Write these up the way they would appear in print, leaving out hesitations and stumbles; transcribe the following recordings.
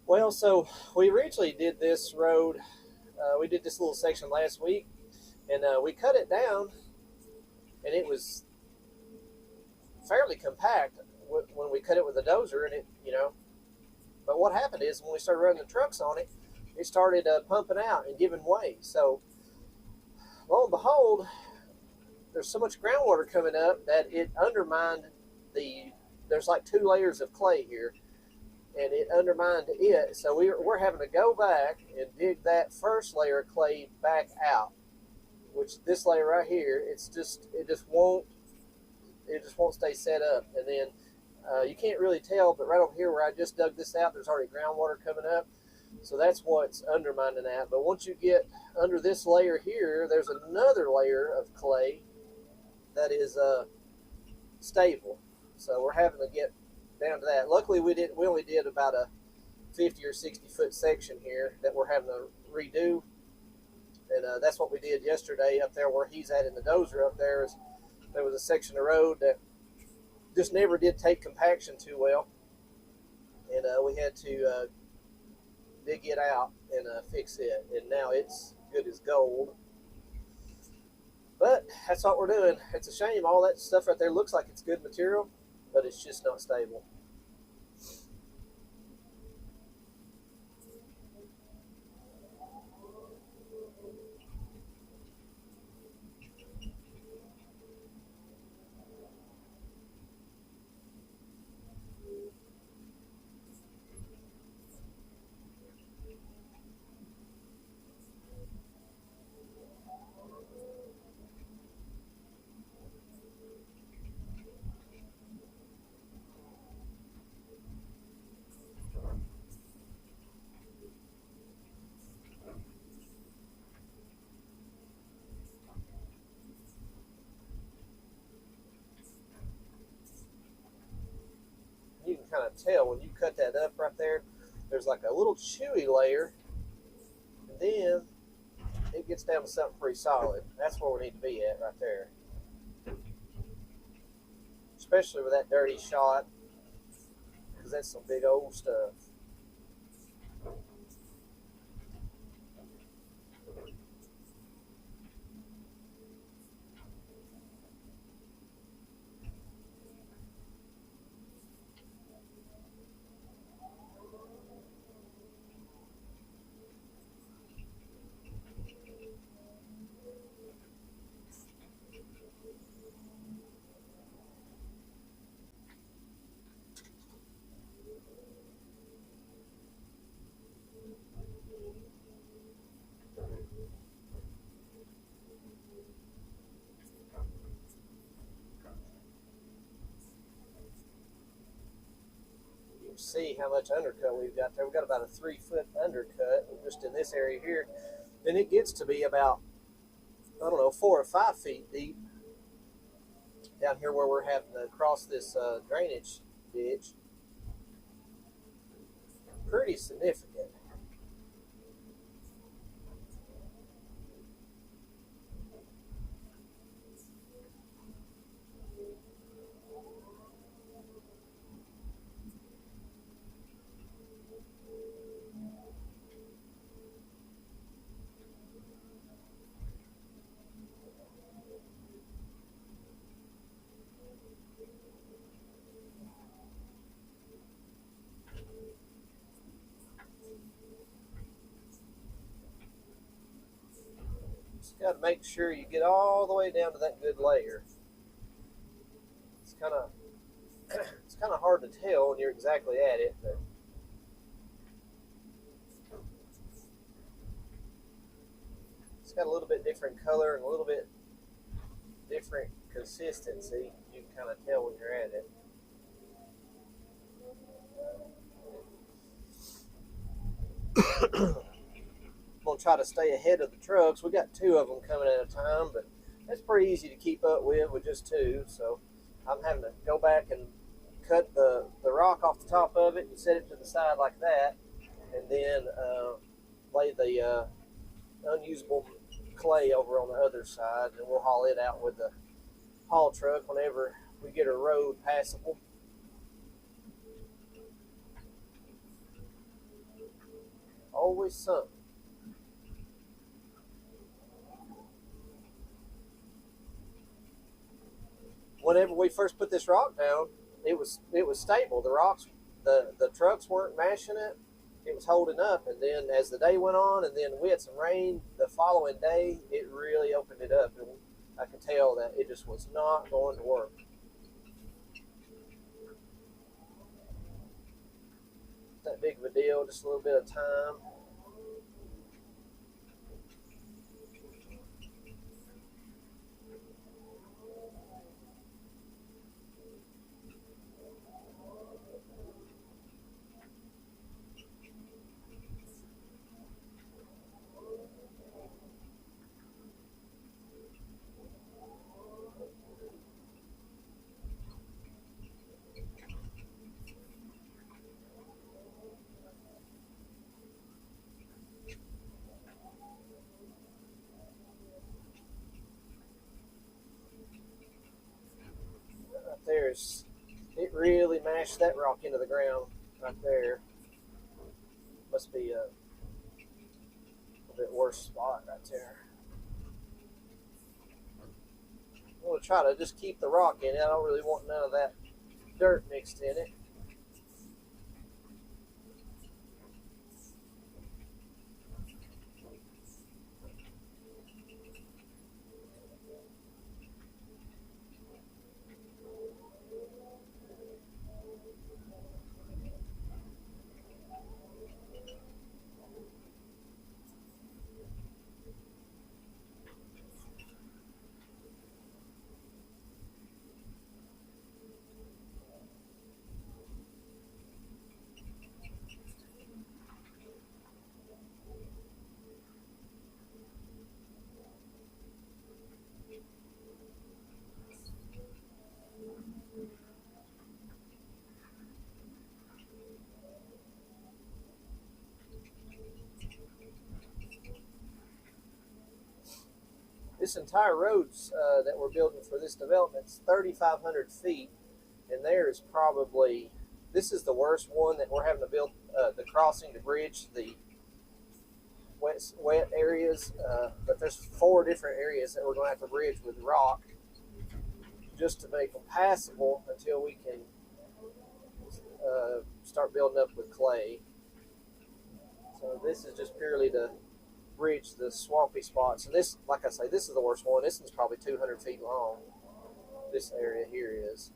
Well, so we originally did this road. We did this little section last week, and we cut it down, and it was fairly compact when we cut it with a dozer, and it. But what happened is when we started running the trucks on it, it started pumping out and giving way. So lo and behold, there's so much groundwater coming up that it undermined the. There's like 2 layers of clay here, and it undermined it. So we're having to go back and dig that first layer of clay back out. Which this layer right here, it just won't stay set up. And then you can't really tell, but right over here where I just dug this out, there's already groundwater coming up. So that's what's undermining that. But once you get under this layer here, there's another layer of clay that is stable. So we're having to get down to that. Luckily, we only did about a 50 or 60 foot section here that we're having to redo, and that's what we did yesterday up there where he's at in the dozer. Up there was a section of road that just never did take compaction too well, and we had to dig it out and fix it, and now it's good as gold. But that's what we're doing. It's a shame all that stuff right there looks like it's good material, but it's just not stable. You can kind of tell when you cut that up right there, there's like a little chewy layer, and then it gets down to something pretty solid. That's where we need to be at right there, especially with that dirty shot, because that's some big old stuff. See how much undercut we've got there. We've got about a 3-foot undercut just in this area here. Then it gets to be about, I don't know, 4 or 5 feet deep down here where we're having to cross this drainage ditch. Pretty significant. Just got to make sure you get all the way down to that good layer. It's kind of hard to tell when you're exactly at it, but it's got a little bit different color and a little bit different consistency. You can kind of tell when you're at it. I'm gonna try to stay ahead of the trucks. We got 2 of them coming at a time, but that's pretty easy to keep up with just 2. So I'm having to go back and cut the rock off the top of it and set it to the side like that, and then lay the unusable clay over on the other side, and we'll haul it out with the haul truck whenever we get a road passable. always something. Whenever we first put this rock down, it was stable. The rocks, the trucks weren't mashing it. It was holding up, and then as the day went on, and then we had some rain the following day, it really opened it up, and I could tell that it just was not going to work. That big of a deal, just a little bit of time. There's, it really mashed that rock into the ground right there. Must be a bit worse spot right there. I'm going to try to just keep the rock in it. I don't really want none of that dirt mixed in it. This entire roads that we're building for this development is 3,500 feet, and there is probably, this is the worst one that we're having to build, the crossing, the bridge, the wet areas, but there's 4 different areas that we're going to have to bridge with rock just to make them passable until we can start building up with clay. So this is just purely to bridge the swampy spots. And this, like I say, this is the worst one. This one's probably 200 feet long. This area here is.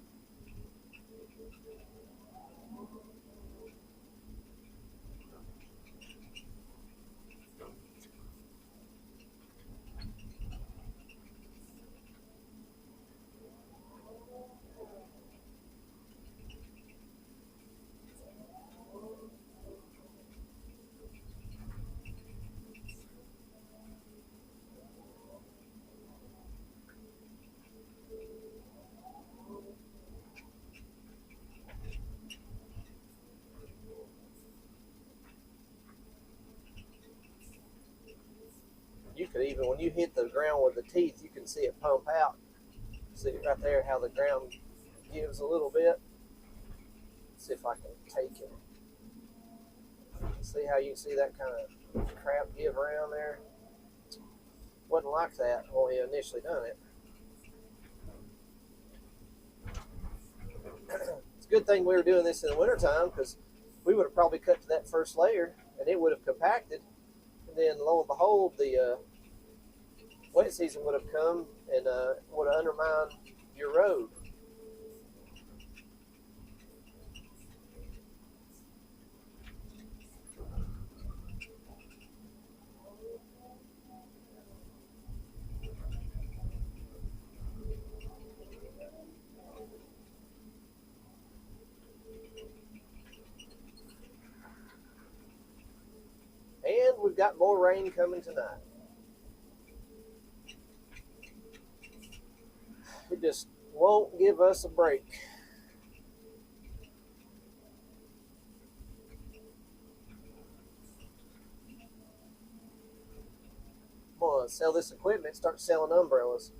You could even, when you hit the ground with the teeth, you can see it pump out. See it right there, how the ground gives a little bit. Let's see if I can take it. See how you can see that kind of crap give around there? Wasn't like that when we initially done it. It's a good thing we were doing this in the wintertime, because we would have probably cut to that first layer and it would have compacted. And then lo and behold, the wet season would have come and would have undermined your road. And we've got more rain coming tonight. It just won't give us a break. I'm gonna sell this equipment, start selling umbrellas.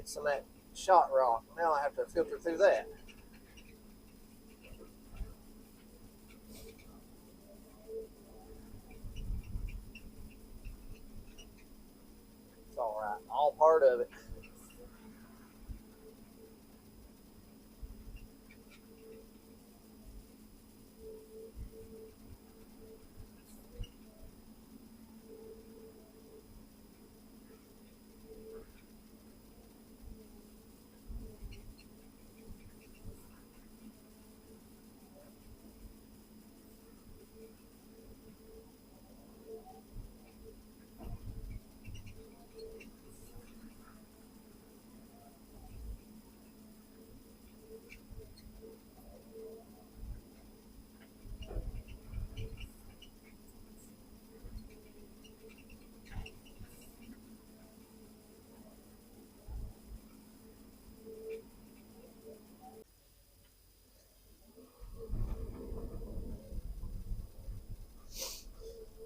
hit some of that shot rock. Now I have to filter through that. It's all right, all part of it.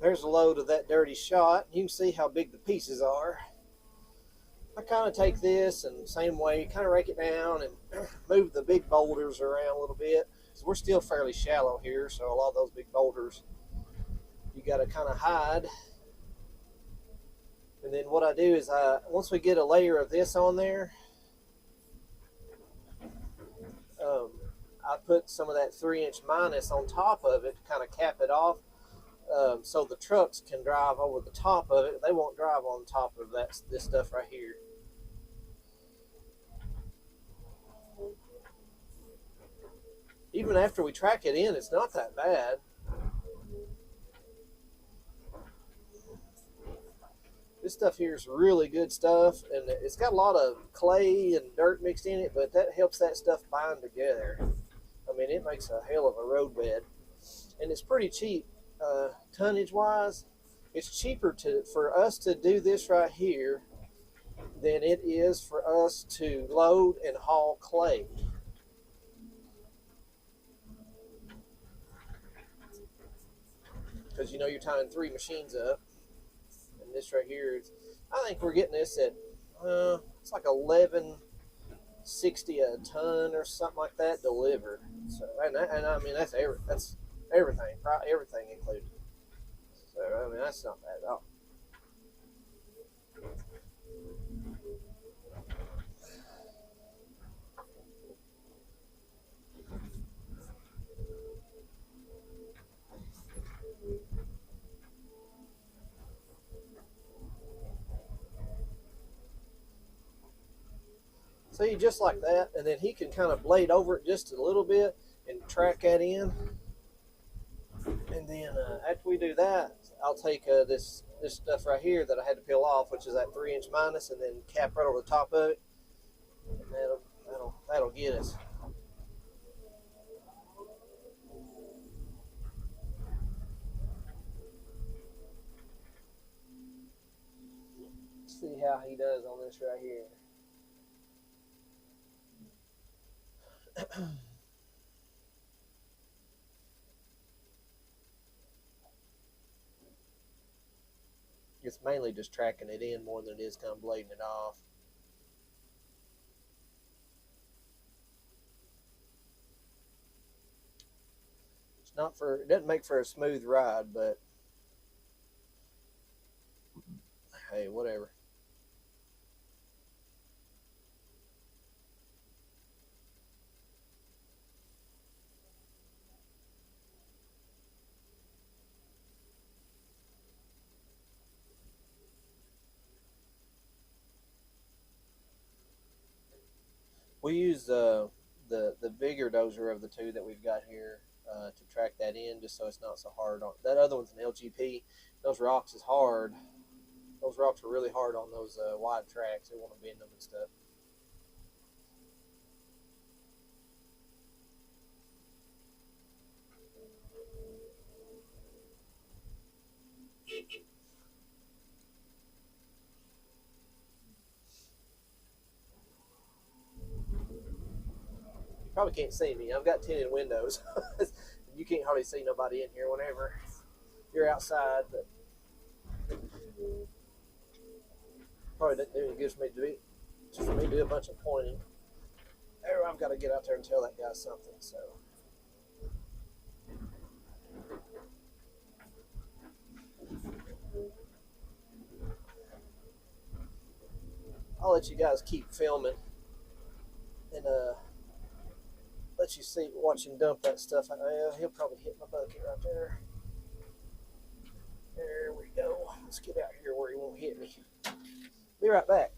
There's a load of that dirty shot. You can see how big the pieces are. I kind of take this and same way, kind of rake it down and move the big boulders around a little bit. So we're still fairly shallow here, so a lot of those big boulders you got to kind of hide. And then what I do is once we get a layer of this on there, I put some of that 3-inch minus on top of it to kind of cap it off. So the trucks can drive over the top of it. They won't drive on top of this stuff right here. Even after we track it in, it's not that bad. This stuff here is really good stuff, and it's got a lot of clay and dirt mixed in it, but that helps that stuff bind together. I mean, it makes a hell of a road bed, and it's pretty cheap. Tonnage wise, it's cheaper for us to do this right here than it is for us to load and haul clay. Because you know you're tying 3 machines up, and this right here is, I think we're getting this at it's like $11.60 a ton or something like that delivered. So and I mean that's everything included. So I mean that's not bad at all. See, just like that, and then he can kind of blade over it just a little bit and track that in. And then after we do that, I'll take this stuff right here that I had to peel off, which is that 3-inch minus, and then cap right over the top of it, and that'll get us. Let's see how he does on this right here. It's mainly just tracking it in more than it is kind of blading it off. It doesn't make for a smooth ride, but hey, whatever. We use the bigger dozer of the two that we've got here to track that in, just so it's not so hard on that other one's an LGP. Those rocks is hard. Those rocks are really hard on those wide tracks. They want to bend them and stuff. Probably can't see me. I've got tinted windows. You can't hardly see nobody in here whenever you're outside, but probably doesn't do any good for me for me to do a bunch of pointing. There, I've got to get out there and tell that guy something. So. I'll let you guys keep filming and let you watch him dump that stuff. He'll probably hit my bucket right there. There we go. Let's get out here where he won't hit me. Be right back.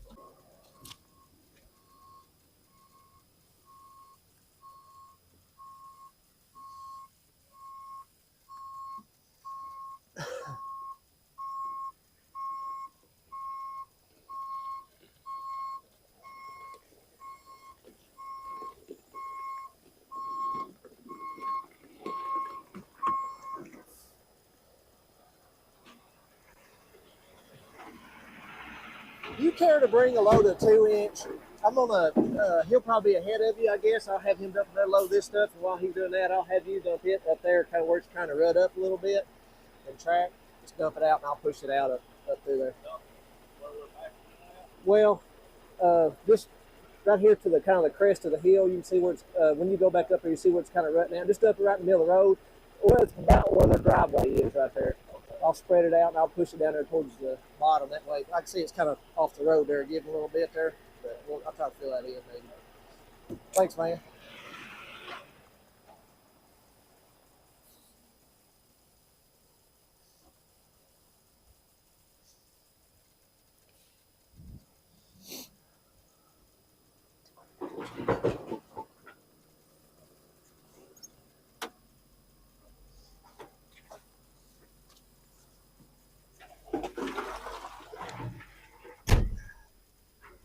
You care to bring a load of 2-inch? I'm gonna. He'll probably be ahead of you, I guess. I'll have him dump there, load this stuff, and while he's doing that, I'll have you dump it up there, kind of where it's kind of rut up a little bit, and track. Just dump it out, and I'll push it out up through there. Well, just right here to the kind of the crest of the hill, you can see where it's. When you go back up there, you see where it's kind of rutting out. Just up right in the middle of the road. Well, it's about where the driveway is right there. I'll spread it out and I'll push it down there towards the bottom. That way, I can see it's kind of off the road there, giving a little bit there. But I'll try to fill that in maybe. Thanks, man.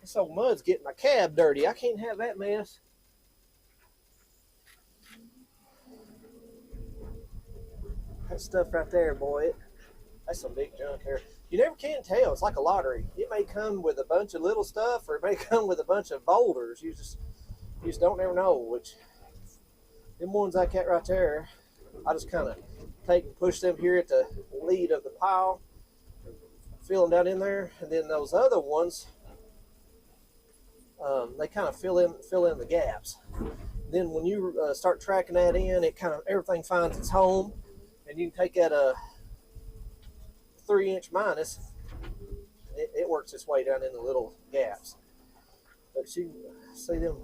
This old mud's getting my cab dirty. I can't have that mess. That stuff right there, boy, that's some big junk here. You never can tell. It's like a lottery. It may come with a bunch of little stuff, or it may come with a bunch of boulders. You just don't ever know. Which, them ones like that right there, I just kind of take and push them here at the lead of the pile, fill them down in there, and then those other ones, they kind of fill in the gaps. Then when you start tracking that in, it kind of everything finds its home, and you can take that 3-inch minus. It works its way down in the little gaps. But you see them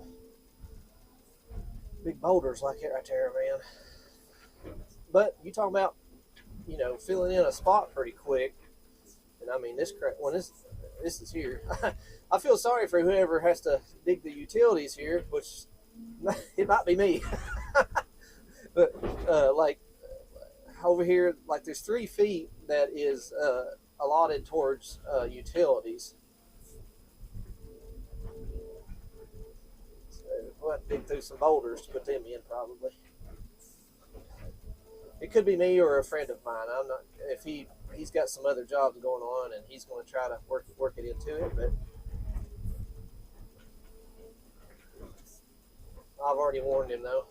big boulders like it right there, man. But you talking about, filling in a spot pretty quick. And I mean, this is here. I feel sorry for whoever has to dig the utilities here, which it might be me. But like over here, like there's 3 feet that is allotted towards utilities. So we'll have to dig through some boulders to put them in probably. It could be me or a friend of mine. I'm not. If he's got some other jobs going on and he's going to try to work it into it, but I've already warned him though.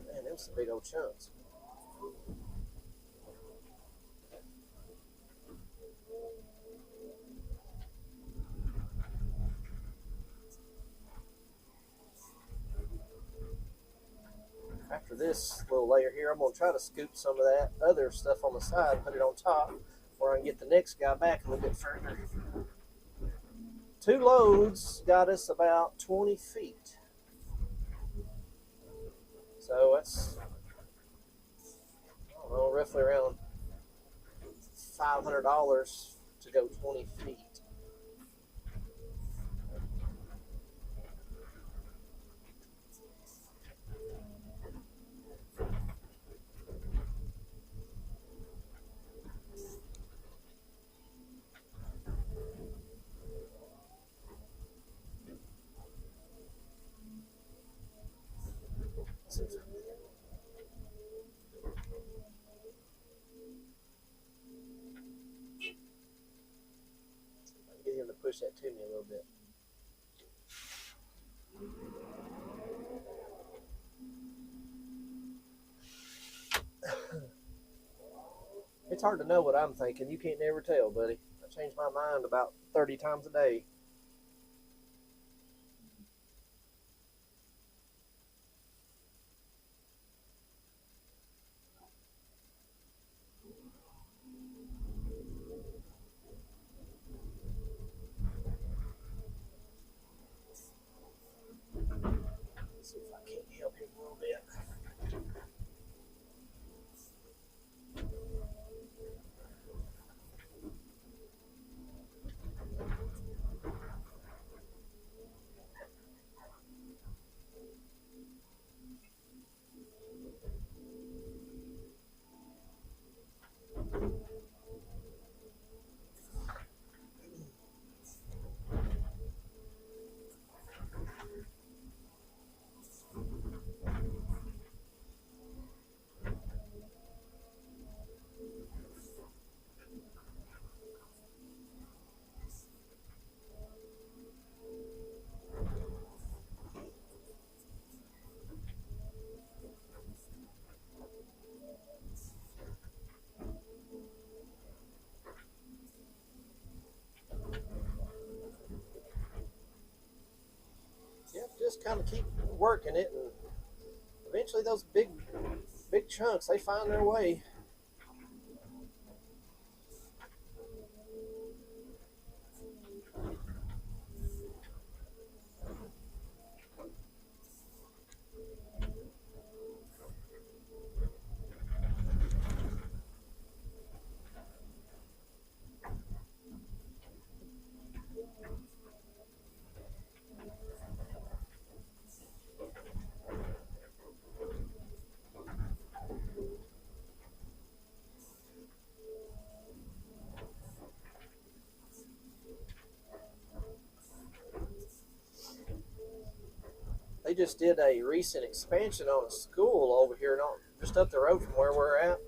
Man, them some big old chunks. After this little layer here, I'm going to try to scoop some of that other stuff on the side, put it on top, where I can get the next guy back a little bit further. 2 loads got us about 20 feet. So that's, I don't know, roughly around $500 to go 20 feet. Get him to push that to me a little bit. It's hard to know what I'm thinking. You can't never tell, buddy. I change my mind about 30 times a day. Let's see if I can't help him a little bit. Yep, just kind of keep working it, and eventually those big chunks, they find their way. They just did a recent expansion on a school over here, just up the road from where we're at.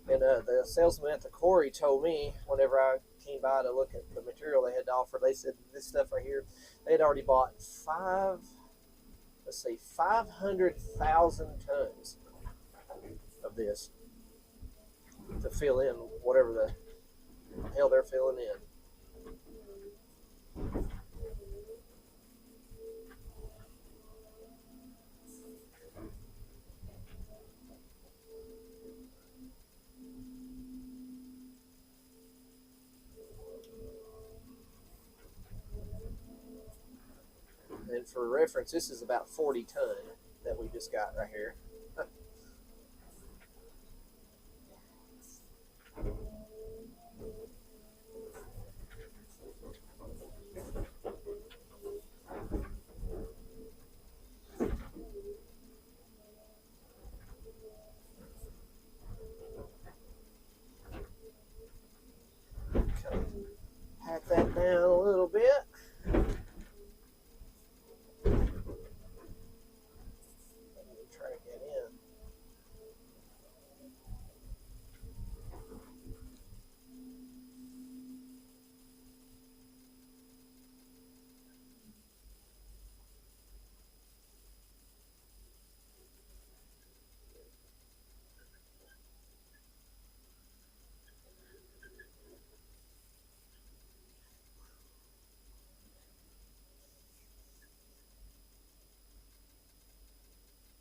And the salesman at the quarry told me whenever I came by to look at the material they had to offer, they said this stuff right here, they had already bought 500,000 tons of this to fill in whatever the hell they're filling in. And for reference, this is about 40 ton that we just got right here. Pat that down a little bit. Track it in.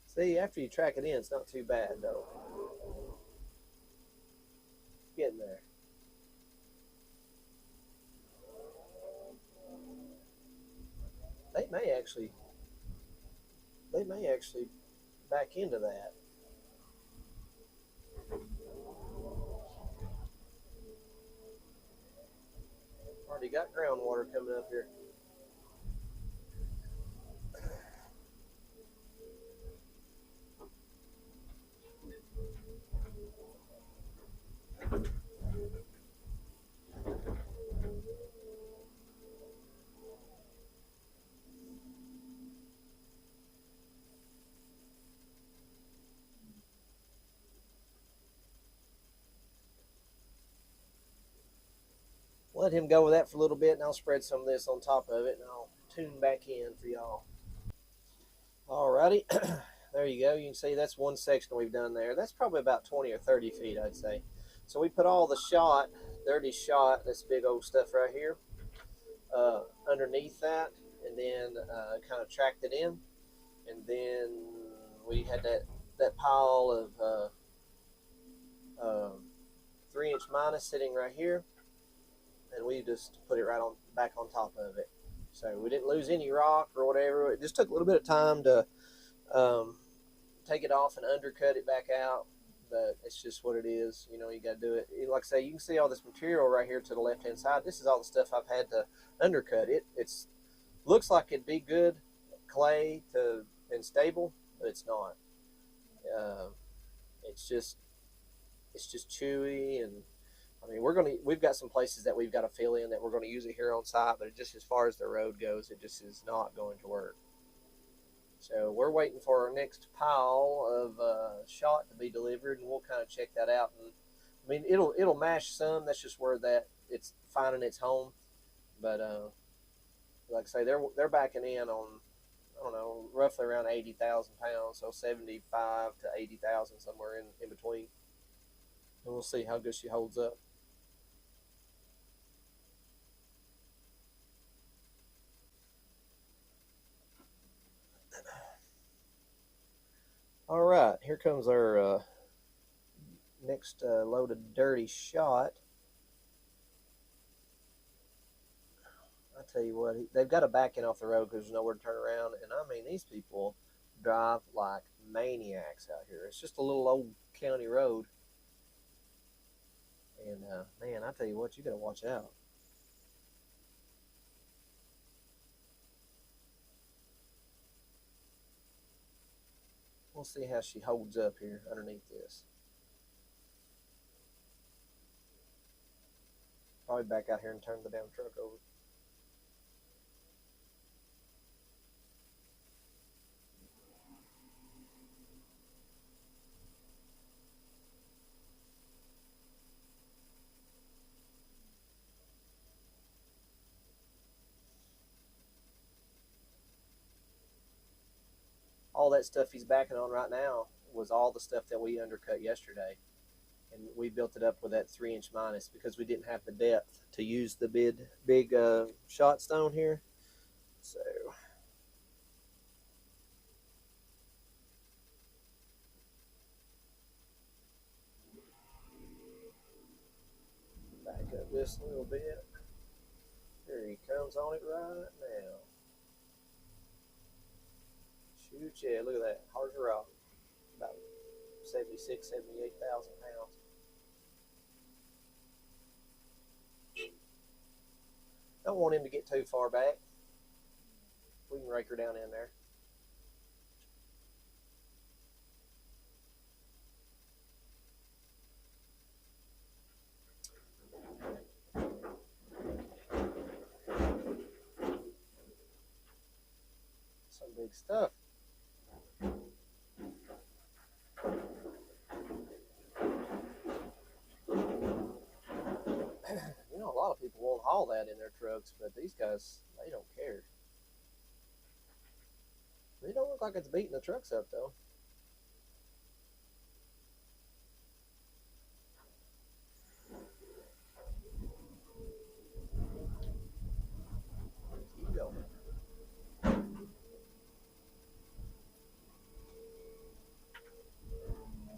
See, after you track it in, it's not too bad, though. Getting there. They may actually back into that. Already got groundwater coming up here. Let him go with that for a little bit, and I'll spread some of this on top of it, and I'll tune back in for y'all. Alrighty, there you go. You can see that's one section we've done there. That's probably about 20 or 30 feet, I'd say. So we put all the shot, dirty shot, this big old stuff right here, underneath that, and then kind of tracked it in, and then we had that pile of 3-inch minus sitting right here, and we just put it right on back on top of it. So we didn't lose any rock or whatever. It just took a little bit of time to take it off and undercut it back out, but it's just what it is. You know, you got to do it. Like I say, you can see all this material right here to the left hand side. This is all the stuff I've had to undercut. It's looks like it'd be good clay and stable, but it's not. It's just chewy, and I mean we've got some places that we've got to fill in that we're going to use it here on site, but just as far as the road goes, it just is not going to work. So we're waiting for our next pile of shot to be delivered, and we'll kind of check that out. And I mean, it'll mash some. That's just where that it's finding its home. But like I say, they're backing in on, I don't know, roughly around 80,000 pounds, so 75 to 80,000, somewhere in between. And we'll see how good she holds up. All right, here comes our next load of dirty shot. I tell you what, they've got to back in off the road because there's nowhere to turn around. And I mean, these people drive like maniacs out here. It's just a little old county road. And man, I tell you what, you got to watch out. We'll see how she holds up here underneath this. Probably back out here and turn the damn truck over. All that stuff he's backing on right now was all the stuff that we undercut yesterday. And we built it up with that 3-inch minus because we didn't have the depth to use the big shot stone here. So back up this a little bit. Here he comes on it right now. Shoot, yeah, look at that. Hard as a rock. About 76, 78,000 pounds. Don't want him to get too far back. We can rake her down in there. Some big stuff. You know, a lot of people won't haul that in their trucks, but these guys, they don't care. They don't look like it's beating the trucks up, though. Keep going.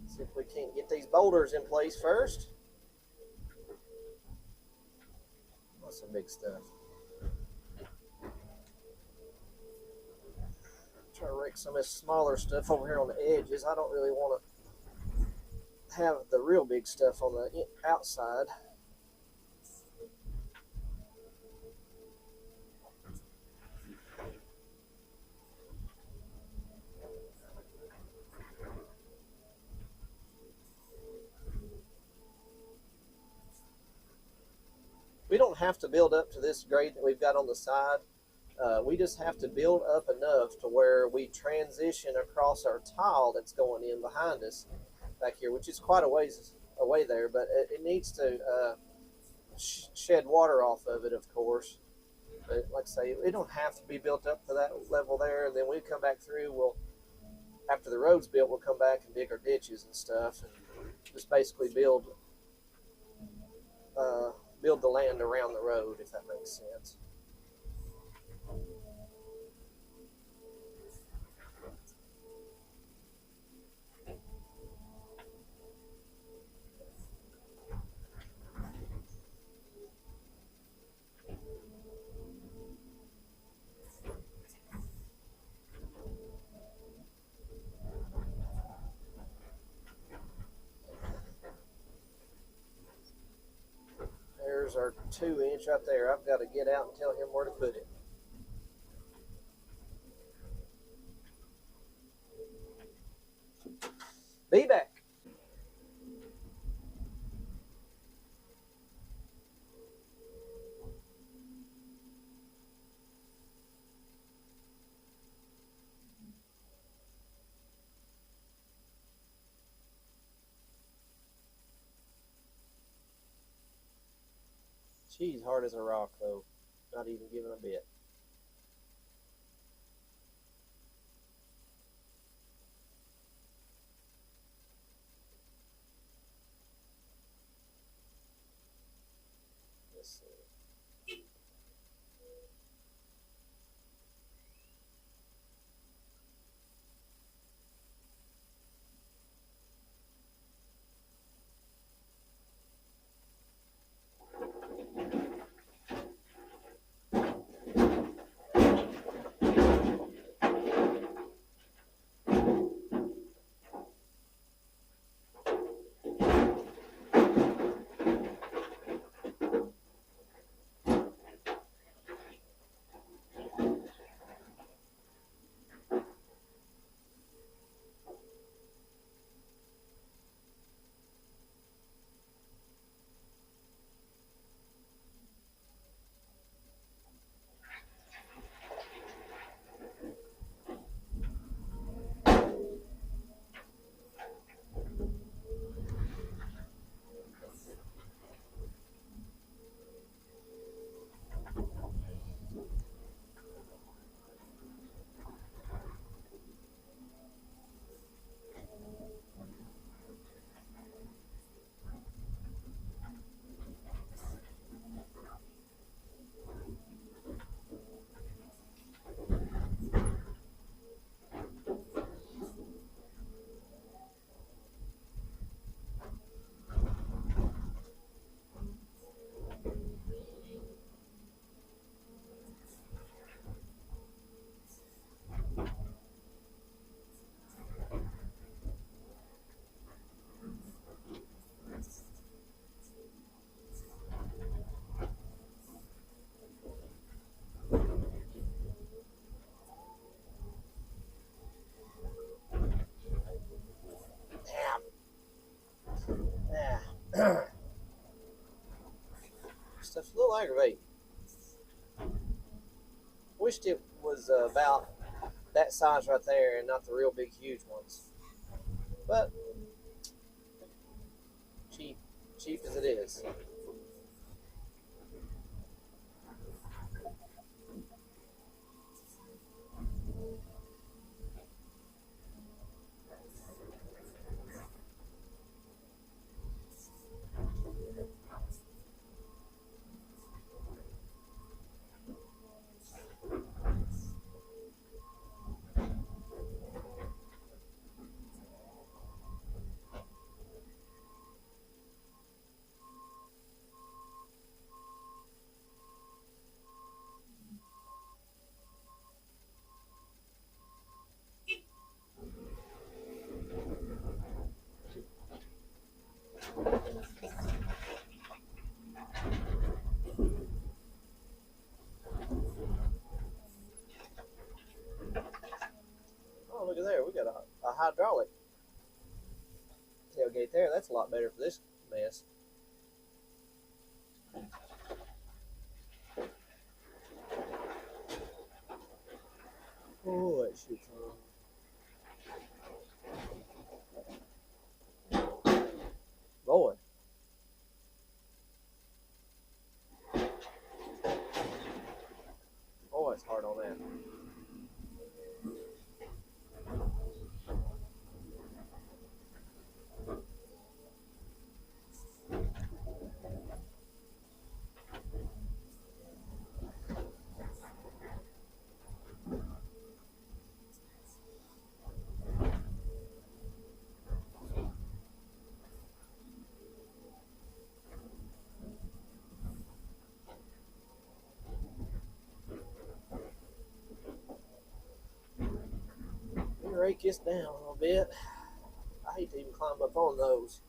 See if we can't get these boulders in place first. That's some big stuff. Try to rake some of this smaller stuff over here on the edges. I don't really want to have the real big stuff on the outside. We don't have to build up to this grade that we've got on the side. We just have to build up enough to where we transition across our tile that's going in behind us back here, which is quite a ways away there, but it needs to shed water off of it, of course. But like I say, it don't have to be built up to that level there, and then we come back through, after the road's built, we'll come back and dig our ditches and stuff, and just basically build build the land around the road, if that makes sense. There's our 2-inch right there. I've got to get out and tell him where to put it. Be back. She's hard as a rock, though. Not even giving a bit. Let's see. Stuff's a little aggravating. Wished it was about that size right there and not the real big, huge ones. But cheap as it is. Oh, look at there. We got a hydraulic tailgate there. That's a lot better for this mess. Oh, that shit's on. Boy. Oh, it's hard on that. break this down a little bit. I hate to even climb up on those.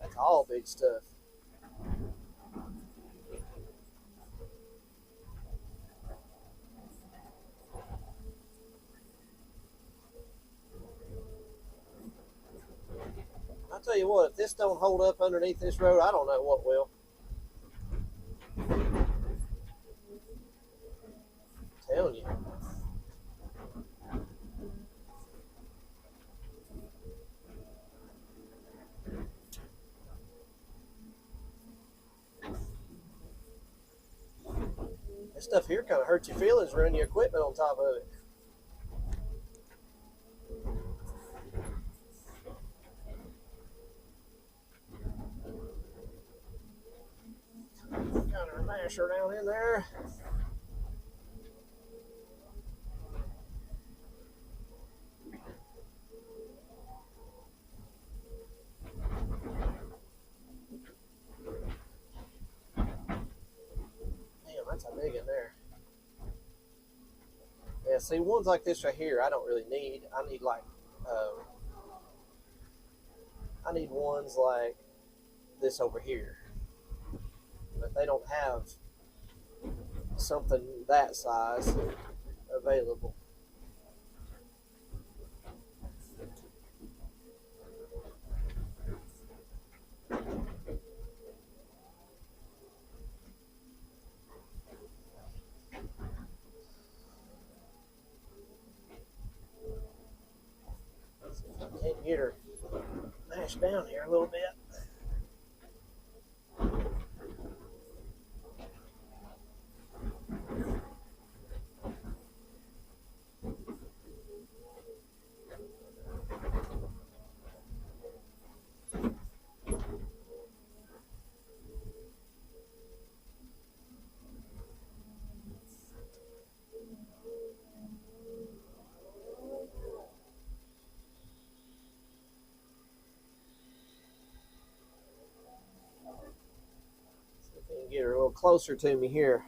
That's all big stuff. I'll tell you what, if this don't hold up underneath this road, I don't know what will. I'm telling you. This stuff here kind of hurts your feelings running your equipment on top of it. Got our masher down in there. Damn, that's a big in there. Yeah, see, ones like this right here, I don't really need. I need like, I need ones like this over here. But they don't have something that size available. Can't get her mashed down here a little bit. See if I can get her a little closer to me here.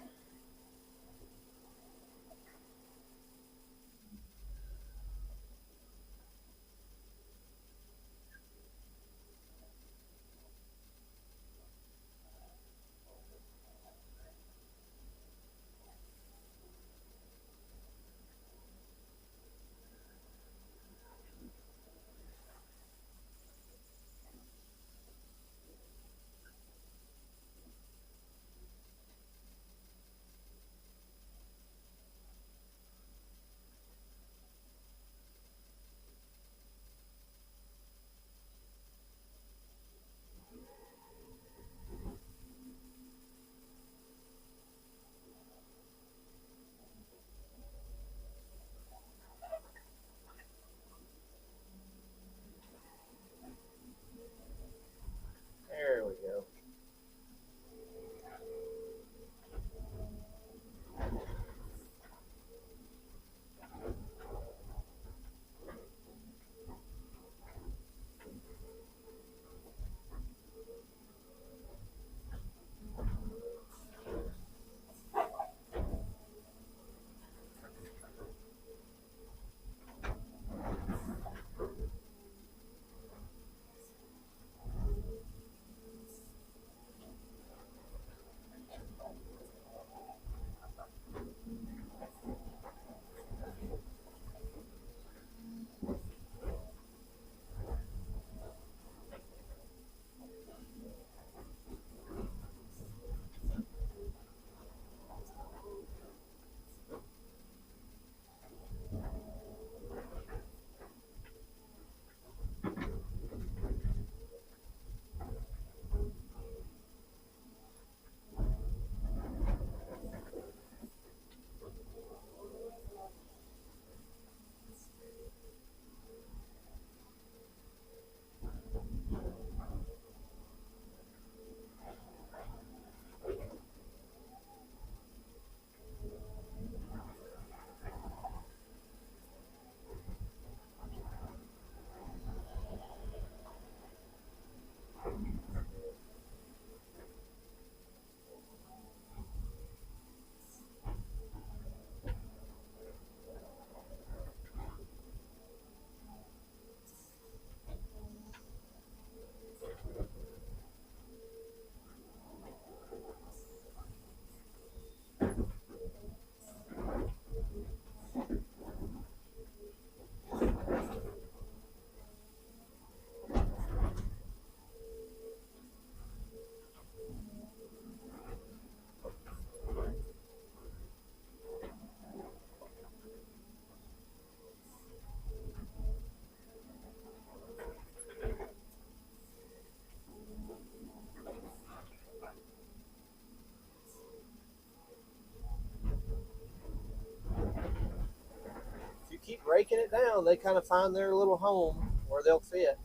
breaking it down, they kind of find their little home where they'll fit,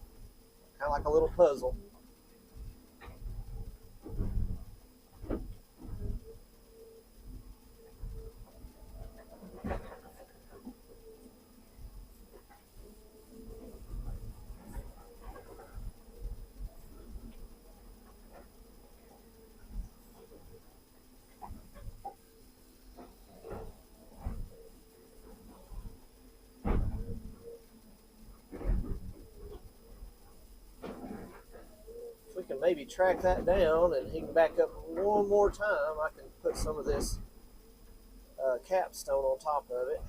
kind of like a little puzzle. If we can maybe track that down and he can back up one more time, I can put some of this capstone on top of it.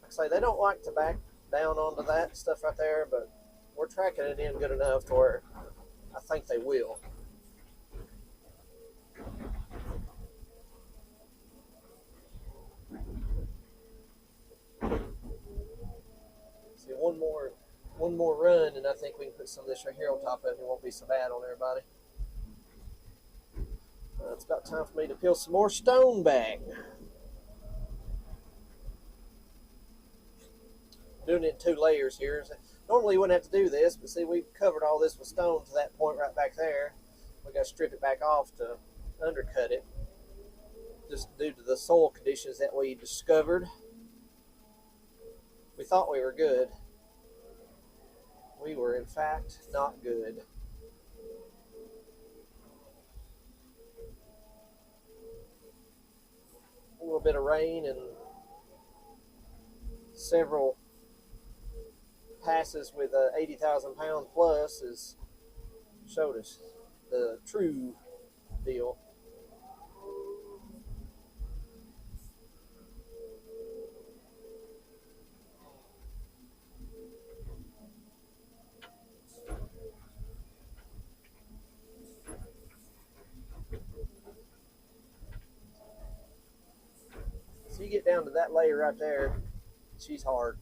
Like I say, they don't like to back down onto that stuff right there, but we're tracking it in good enough to where I think they will. See, one more run, and I think we can put some of this right here on top of it. It won't be so bad on everybody. It's about time for me to peel some more stone back. Doing it in 2 layers here. Normally you wouldn't have to do this, but see, we've covered all this with stone to that point right back there. We got to strip it back off to undercut it, just due to the soil conditions that we discovered. We thought we were good. We were, in fact, not good. A little bit of rain and several passes with 80,000 pounds plus has showed us the true deal. So you get down to that layer right there, she's hard.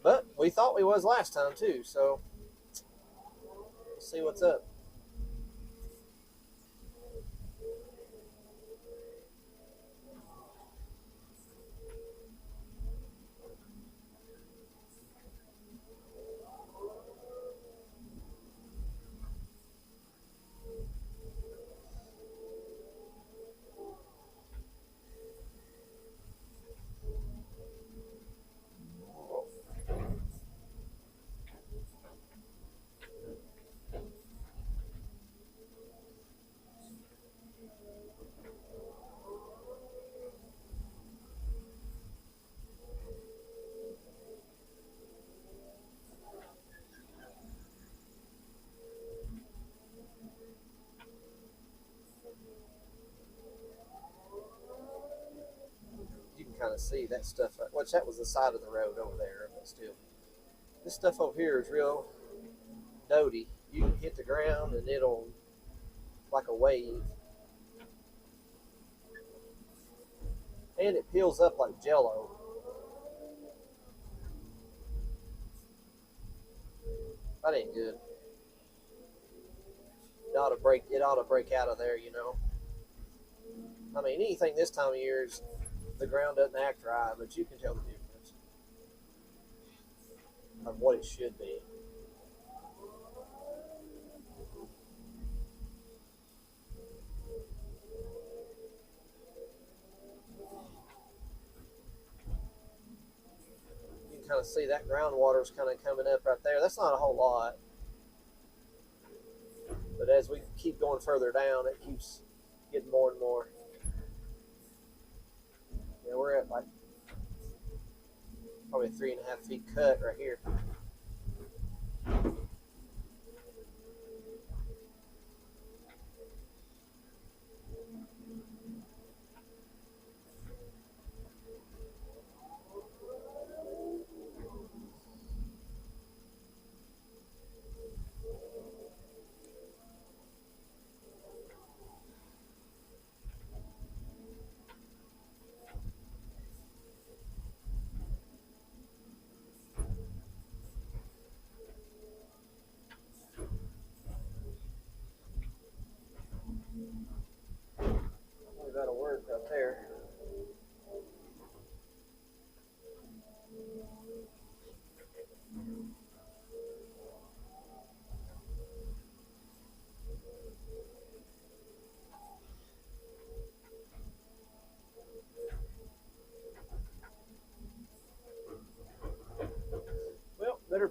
But we thought we was last time too, so we'll see what's up. Kind of see that stuff, which that was the side of the road over there, but still, this stuff over here is real doty. You can hit the ground and it'll, like a wave, and it peels up like jello. That ain't good. It ought to break out of there, you know. I mean, anything this time of year is, the ground doesn't act dry, but you can tell the difference of what it should be. You can kind of see that groundwater is kind of coming up right there. That's not a whole lot, but as we keep going further down, it keeps getting more and more. Yeah, we're at like probably a 3.5 feet cut right here.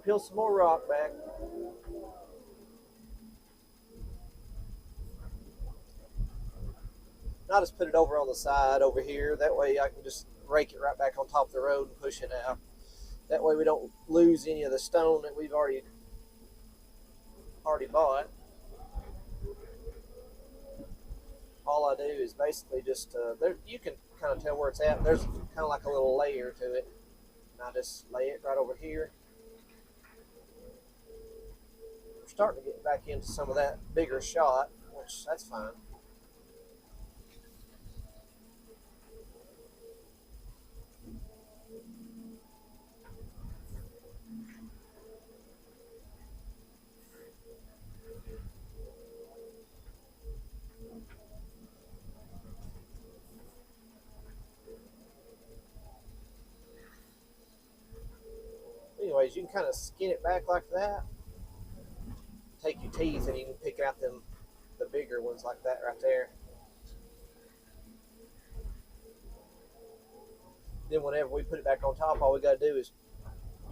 peel some more rock back. I'll just put it over on the side over here. That way I can just rake it right back on top of the road and push it out. That way we don't lose any of the stone that we've already bought. All I do is basically just, there, you can kind of tell where it's at. There's kind of like a little layer to it. And I just lay it right over here. We're starting to get back into some of that bigger shot, which that's fine. Anyways, you can kind of skin it back like that. Take your teeth and you can pick out the bigger ones like that right there. Then whenever we put it back on top, all we got to do is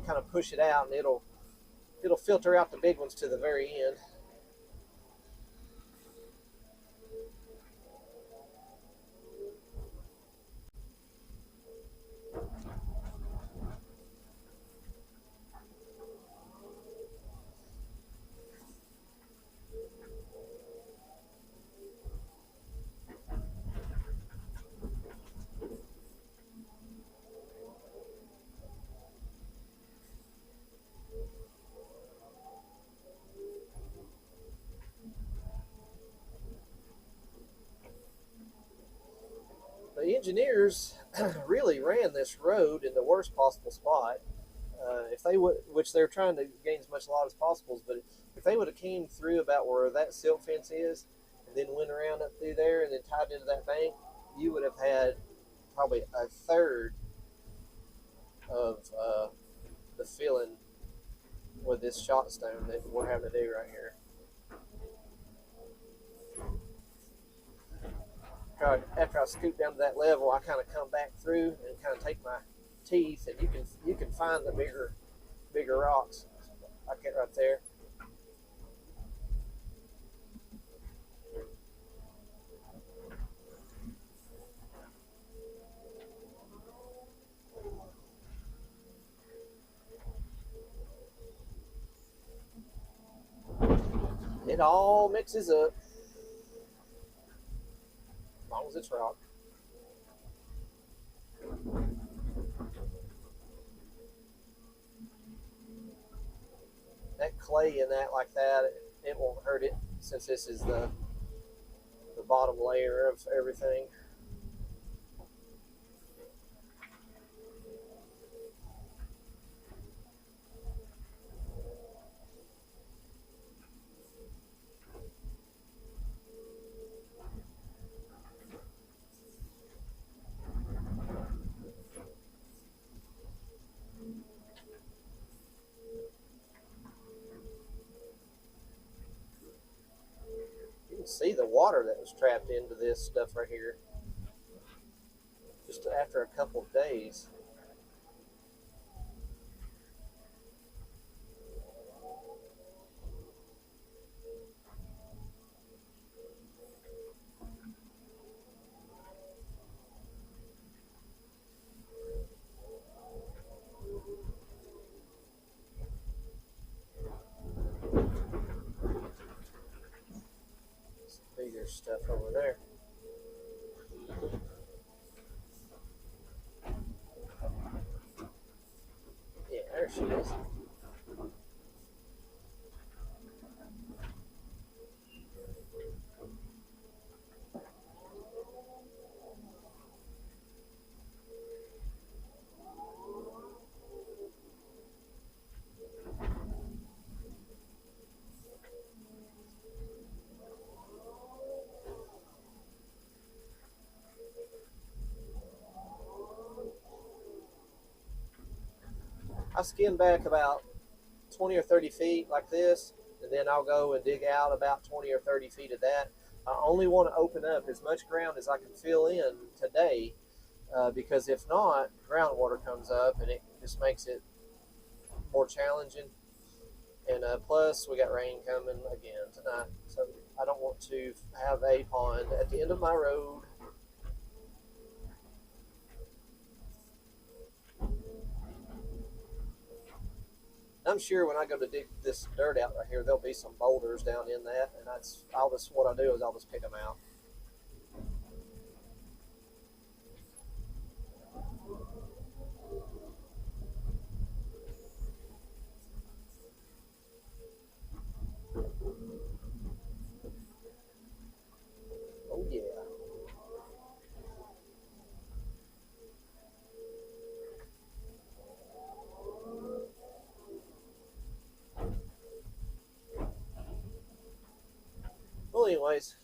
kind of push it out, and it'll filter out the big ones to the very end. The engineers really ran this road in the worst possible spot. If they would, which they're trying to gain as much lot as possible, but if they would have came through about where that silt fence is, and then went around up through there and then tied into that bank, you would have had probably a third of the filling with this shot stone that we're having to do right here. After I scoop down to that level, I kind of come back through and kind of take my teeth, and you can find the bigger rocks like that right there. It all mixes up as long as it's rock. That clay in that like that, it won't hurt it since this is the bottom layer of everything. You can see the water that was trapped into this stuff right here just after a couple of days. Bigger stuff over there. Yeah, there she is. I skim back about 20 or 30 feet like this, and then I'll go and dig out about 20 or 30 feet of that. I only want to open up as much ground as I can fill in today, because if not, groundwater comes up and it just makes it more challenging. And plus, we got rain coming again tonight, so I don't want to have a pond at the end of my road. I'm sure when I go to dig this dirt out right here, there'll be some boulders down in that, and that's I'll just what I do is I'll just pick them out. Oh yeah. Well, anyways,